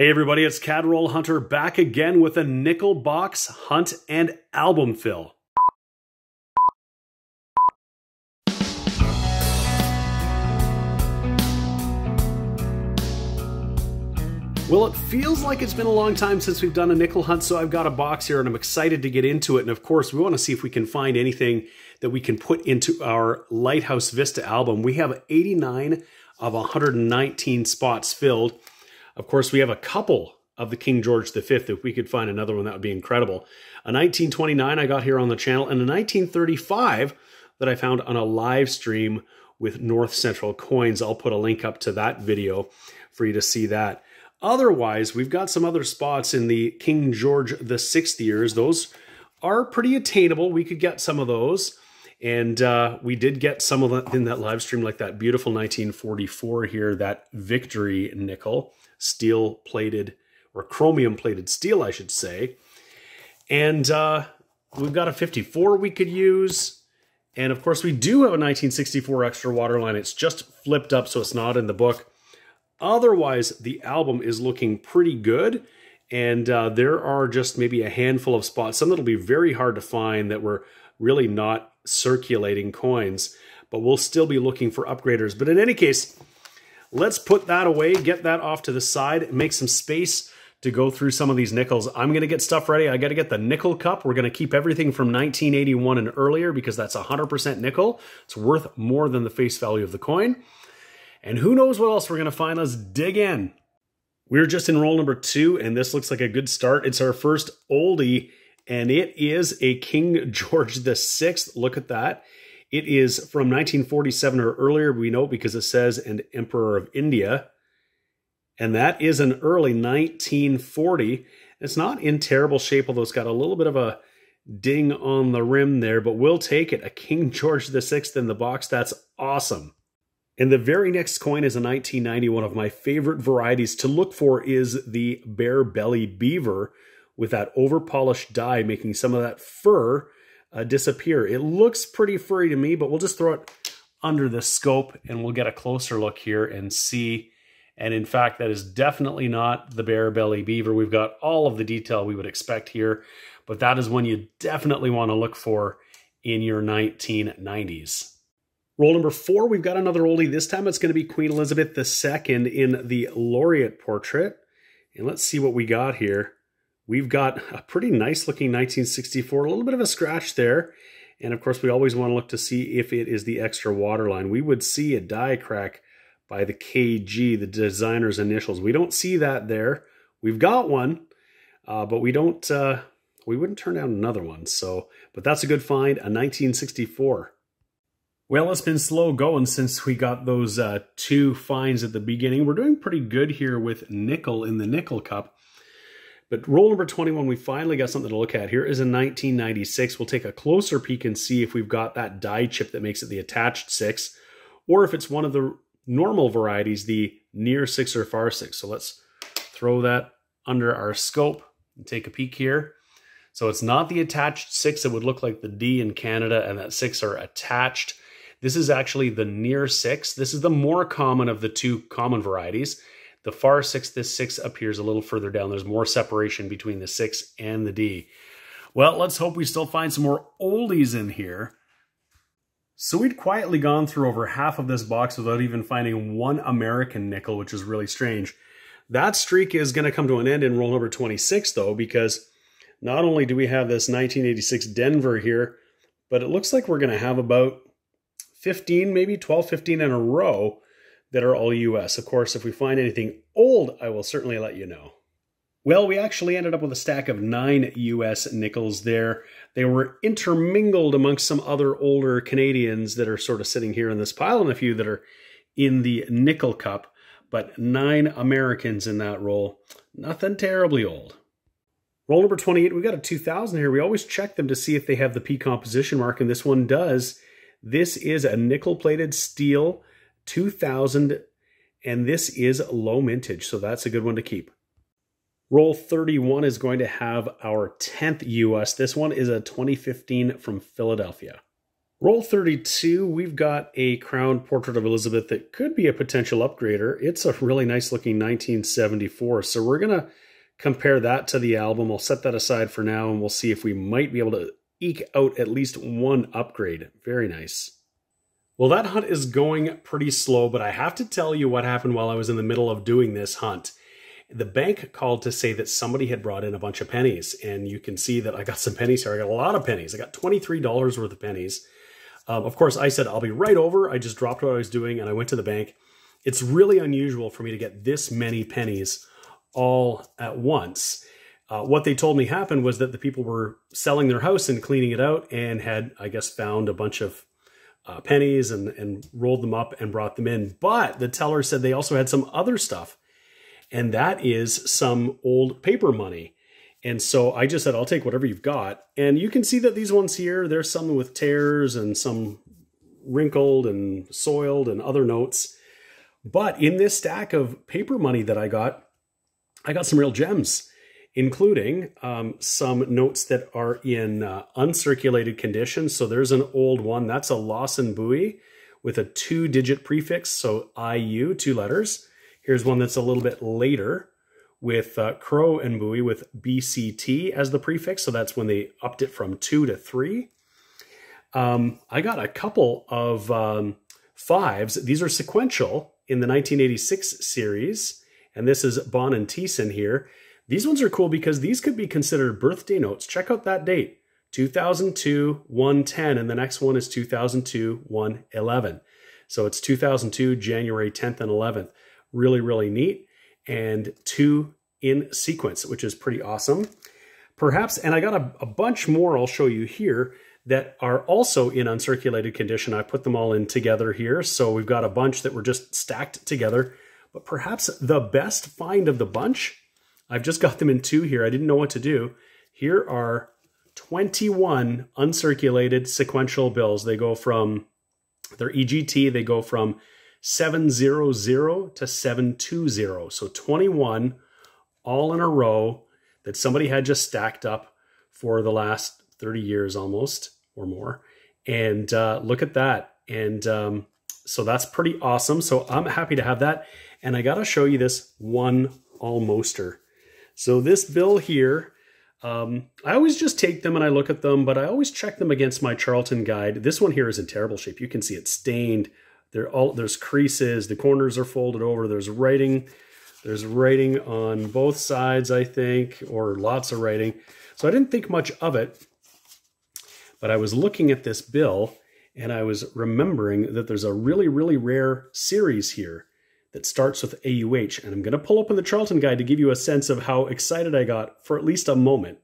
Hey everybody, it's Roll Hunter back again with a nickel box hunt and album fill. Well, it feels like it's been a long time since we've done a nickel hunt, so I've got a box here and I'm excited to get into it. And of course, we want to see if we can find anything that we can put into our Lighthouse Vista album. We have 89 of 119 spots filled. Of course, we have a couple of the King George V. If we could find another one, that would be incredible. A 1929 I got here on the channel, and a 1935 that I found on a live stream with North Central Coins. I'll put a link up to that video for you to see that. Otherwise, we've got some other spots in the King George VI years. Those are pretty attainable. We could get some of those. And we did get some of them in that live stream, like that beautiful 1944 here, that Victory nickel, steel-plated, or chromium-plated steel, I should say. And we've got a 54 we could use. And of course, we do have a 1964 extra waterline. It's just flipped up, so it's not in the book. Otherwise, the album is looking pretty good. And there are just maybe a handful of spots, some that'll be very hard to find that we're really not circulating coins, but we'll still be looking for upgraders. But in any case, let's put that away, get that off to the side, make some space to go through some of these nickels. I'm going to get stuff ready. I got to get the nickel cup. We're going to keep everything from 1981 and earlier because that's 100% nickel. It's worth more than the face value of the coin. And who knows what else we're going to find. Let's dig in. We're just in roll number 2, and this looks like a good start. It's our first oldie, and it is a King George VI. Look at that. It is from 1947 or earlier, we know, because it says an Emperor of India. And that is an early 1940. It's not in terrible shape, although it's got a little bit of a ding on the rim there, but we'll take it. A King George VI in the box. That's awesome. And the very next coin is a 1990. One of my favorite varieties to look for is the Bear Belly Beaver with that over-polished die, making some of that fur disappear. It looks pretty furry to me, but we'll just throw it under the scope and we'll get a closer look here and see. And in fact, that is definitely not the Bear Belly Beaver. We've got all of the detail we would expect here, but that is one you definitely want to look for in your 1990s. Roll number 4, we've got another oldie. This time it's going to be Queen Elizabeth II in the Laureate portrait. And let's see what we got here. We've got a pretty nice looking 1964, a little bit of a scratch there. And of course, we always want to look to see if it is the extra waterline. We would see a die crack by the KG, the designer's initials. We don't see that there. We've got one, but we wouldn't turn down another one. So, but that's a good find, a 1964. Well, it's been slow going since we got those 2 finds at the beginning. We're doing pretty good here with nickel in the nickel cup. But roll number 21, we finally got something to look at. Here is a 1996. We'll take a closer peek and see if we've got that die chip that makes it the attached 6, or if it's one of the normal varieties, the near 6 or far 6. So let's throw that under our scope and take a peek here. So it's not the attached 6. It would look like the D in Canada, and that 6 are attached. This is actually the near 6. This is the more common of the 2 common varieties. The far 6, this 6 appears a little further down. There's more separation between the 6 and the D. Well, let's hope we still find some more oldies in here. So we'd quietly gone through over half of this box without even finding one American nickel, which is really strange. That streak is going to come to an end in roll number 26, though, because not only do we have this 1986 Denver here, but it looks like we're going to have about 15, maybe 12, 15 in a row that are all US. Of course, if we find anything old, I will certainly let you know. Well, we actually ended up with a stack of 9 US nickels there. They were intermingled amongst some other older Canadians that are sort of sitting here in this pile, and a few that are in the nickel cup, but 9 Americans in that roll. Nothing terribly old. Roll number 28, we got a 2000 here. We always check them to see if they have the P composition mark, and this one does. This is a nickel-plated steel 2000, and this is low mintage, so that's a good one to keep. Roll 31 is going to have our 10th US. This one is a 2015 from Philadelphia. Roll 32, we've got a crowned portrait of Elizabeth that could be a potential upgrader. It's a really nice looking 1974. So we're going to compare that to the album. I'll set that aside for now and we'll see if we might be able to eke out at least one upgrade. Very nice. Well, that hunt is going pretty slow, but I have to tell you what happened while I was in the middle of doing this hunt. The bank called to say that somebody had brought in a bunch of pennies, and you can see that I got some pennies here. I got a lot of pennies. I got $23 worth of pennies. Of course, I said, I'll be right over. I just dropped what I was doing and I went to the bank. It's really unusual for me to get this many pennies all at once. What they told me happened was that the people were selling their house and cleaning it out and had, I guess, found a bunch of pennies and rolled them up and brought them in. But the teller said they also had some other stuff, and that is some old paper money. And so I just said, I'll take whatever you've got. And you can see that these ones here, there's some with tears and some wrinkled and soiled and other notes. But in this stack of paper money that I got some real gems, including some notes that are in uncirculated condition. So there's an old one. That's a Lawson buoy with a 2-digit prefix, so IU, 2 letters. Here's one that's a little bit later with Crow and buoy with BCT as the prefix. So that's when they upped it from 2 to 3. I got a couple of 5s. These are sequential in the 1986 series. And this is Bon and Thiessen here. These ones are cool because these could be considered birthday notes. Check out that date, 2002, 110, and the next one is 2002, 111. So it's 2002, January 10th and 11th. Really, really neat. And 2 in sequence, which is pretty awesome. Perhaps, and I got a bunch more I'll show you here that are also in uncirculated condition. I put them all in together here. So we've got a bunch that were just stacked together. But perhaps the best find of the bunch, I've just got them in 2 here. I didn't know what to do. Here are 21 uncirculated sequential bills. They go from, they're EGT, they go from 700 to 720. So 21 all in a row that somebody had just stacked up for the last 30 years almost or more. And look at that. And so that's pretty awesome. So I'm happy to have that. And I got to show you this one almoster. So this bill here, I always just take them and I look at them, but I always check them against my Charlton guide. This one here is in terrible shape. You can see it's stained. There's creases. The corners are folded over. There's writing on both sides, I think, or lots of writing. So I didn't think much of it, but I was looking at this bill and I was remembering that there's a really, really rare series here that starts with AUH. And I'm going to pull open the Charlton guide to give you a sense of how excited I got for at least a moment.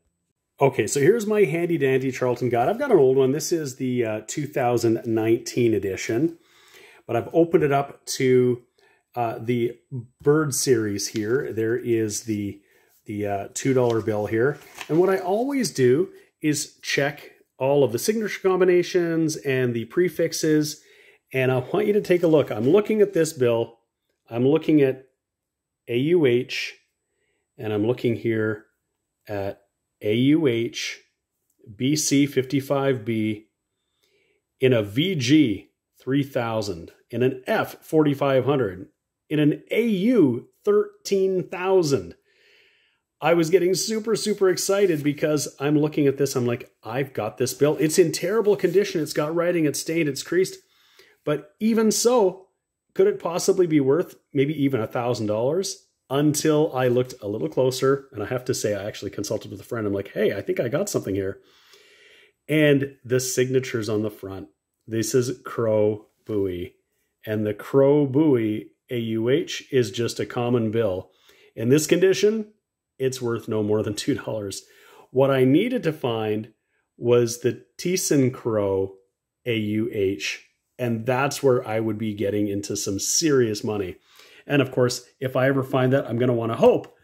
Okay, so here's my handy dandy Charlton guide. I've got an old one. This is the 2019 edition. But I've opened it up to the bird series here. There is the $2 bill here. And what I always do is check all of the signature combinations and the prefixes. And I want you to take a look. I'm looking at this bill. I'm looking at AUH. And I'm looking here at AUH BC55B in a VG 3000, in an F 4500, in an AU 13,000. I was getting super, super excited because I'm looking at this. I'm like, I've got this bill. It's in terrible condition. It's got writing, it's stained, it's creased. But even so, could it possibly be worth maybe even $1,000? Until I looked a little closer. And I have to say, I actually consulted with a friend. I'm like, hey, I think I got something here. And the signature's on the front. This is Crow buoy. And the Crow buoy AUH is just a common bill. In this condition, it's worth no more than $2. What I needed to find was the Thiessen Crow AUH. And that's where I would be getting into some serious money. And of course, if I ever find that, I'm going to want to hope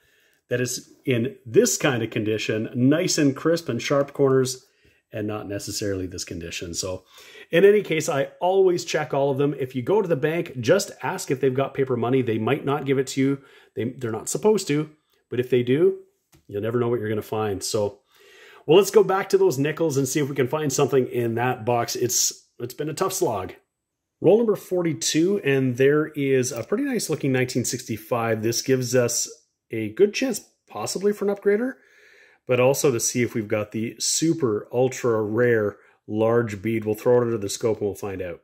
that it's in this kind of condition, nice and crisp and sharp corners, and not necessarily this condition. So in any case, I always check all of them. If you go to the bank, just ask if they've got paper money. They might not give it to you. They're not supposed to, but if they do, you'll never know what you're going to find. So, well, let's go back to those nickels and see if we can find something in that box. It's It's been a tough slog. Roll number 42, and there is a pretty nice looking 1965. This gives us a good chance possibly for an upgrader, but also to see if we've got the super ultra rare large bead. We'll throw it under the scope and we'll find out.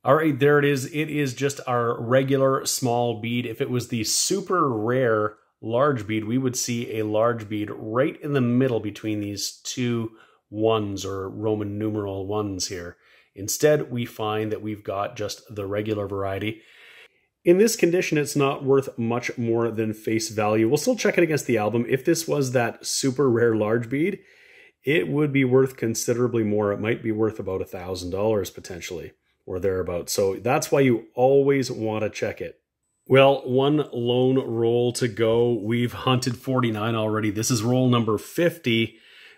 All right, there it is. It is just our regular small bead. If it was the super rare large bead, we would see a large bead right in the middle between these two ones, or Roman numeral ones here. Instead, we find that we've got just the regular variety. In this condition, it's not worth much more than face value. We'll still check it against the album. If this was that super rare large bead, it would be worth considerably more. It might be worth about $1,000 potentially, or thereabouts. So that's why you always want to check it. Well, one lone roll to go. We've hunted 49 already. This is roll number 50.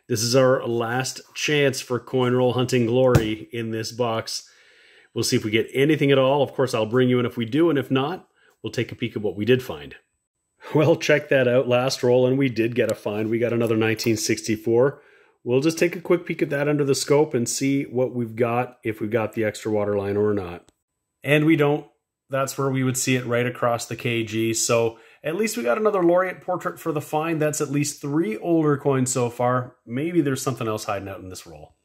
This is our last chance for coin roll hunting glory in this box. We'll see if we get anything at all. Of course, I'll bring you in if we do, and if not, we'll take a peek at what we did find. Well, check that out. Last roll, and we did get a find. We got another 1964. We'll just take a quick peek at that under the scope and see what we've got, if we've got the extra waterline or not. And we don't. That's where we would see it right across the KG. So at least we got another laureate portrait for the find. That's at least 3 older coins so far. Maybe there's something else hiding out in this roll.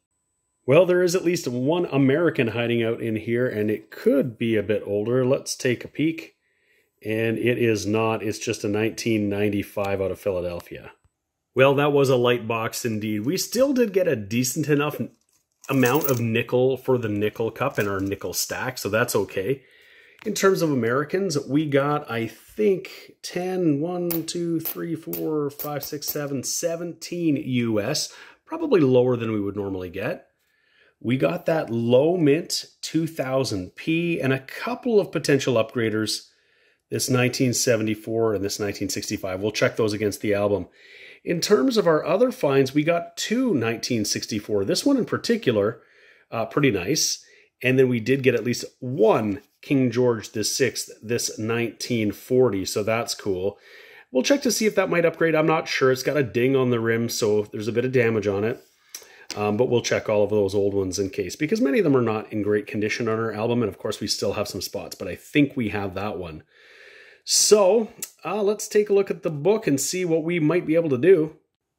Well, there is at least one American hiding out in here, and it could be a bit older. Let's take a peek. And it is not. It's just a 1995 out of Philadelphia. Well, that was a light box indeed. We still did get a decent enough amount of nickel for the nickel cup in our nickel stack, so that's okay. In terms of Americans, we got, I think, 17 US, probably lower than we would normally get. We got that low mint 2000p and a couple of potential upgraders, this 1974 and this 1965. We'll check those against the album. In terms of our other finds, we got 2 1964. This one in particular, pretty nice. And then we did get at least 1 King George VI, this 1940, so that's cool. We'll check to see if that might upgrade. I'm not sure. It's got a ding on the rim, so there's a bit of damage on it. But we'll check all of those old ones in case, because many of them are not in great condition on our album, and of course we still have some spots, but I think we have that one. So let's take a look at the book and see what we might be able to do.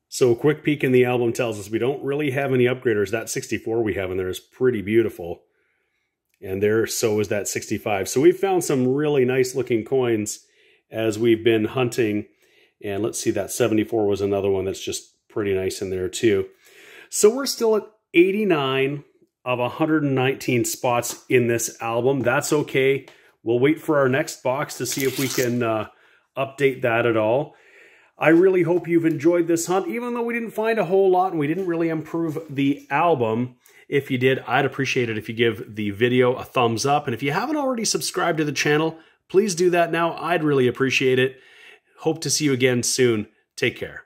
So a quick peek in the album tells us we don't really have any upgraders. That 64 we have in there is pretty beautiful. And there, so is that 65. So we've found some really nice looking coins as we've been hunting. And let's see, that 74 was another one that's just pretty nice in there too. So we're still at 89 of 119 spots in this album. That's okay. We'll wait for our next box to see if we can update that at all. I really hope you've enjoyed this hunt, even though we didn't find a whole lot and we didn't really improve the album. If you did, I'd appreciate it if you give the video a thumbs up. And if you haven't already subscribed to the channel, please do that now. I'd really appreciate it. Hope to see you again soon. Take care.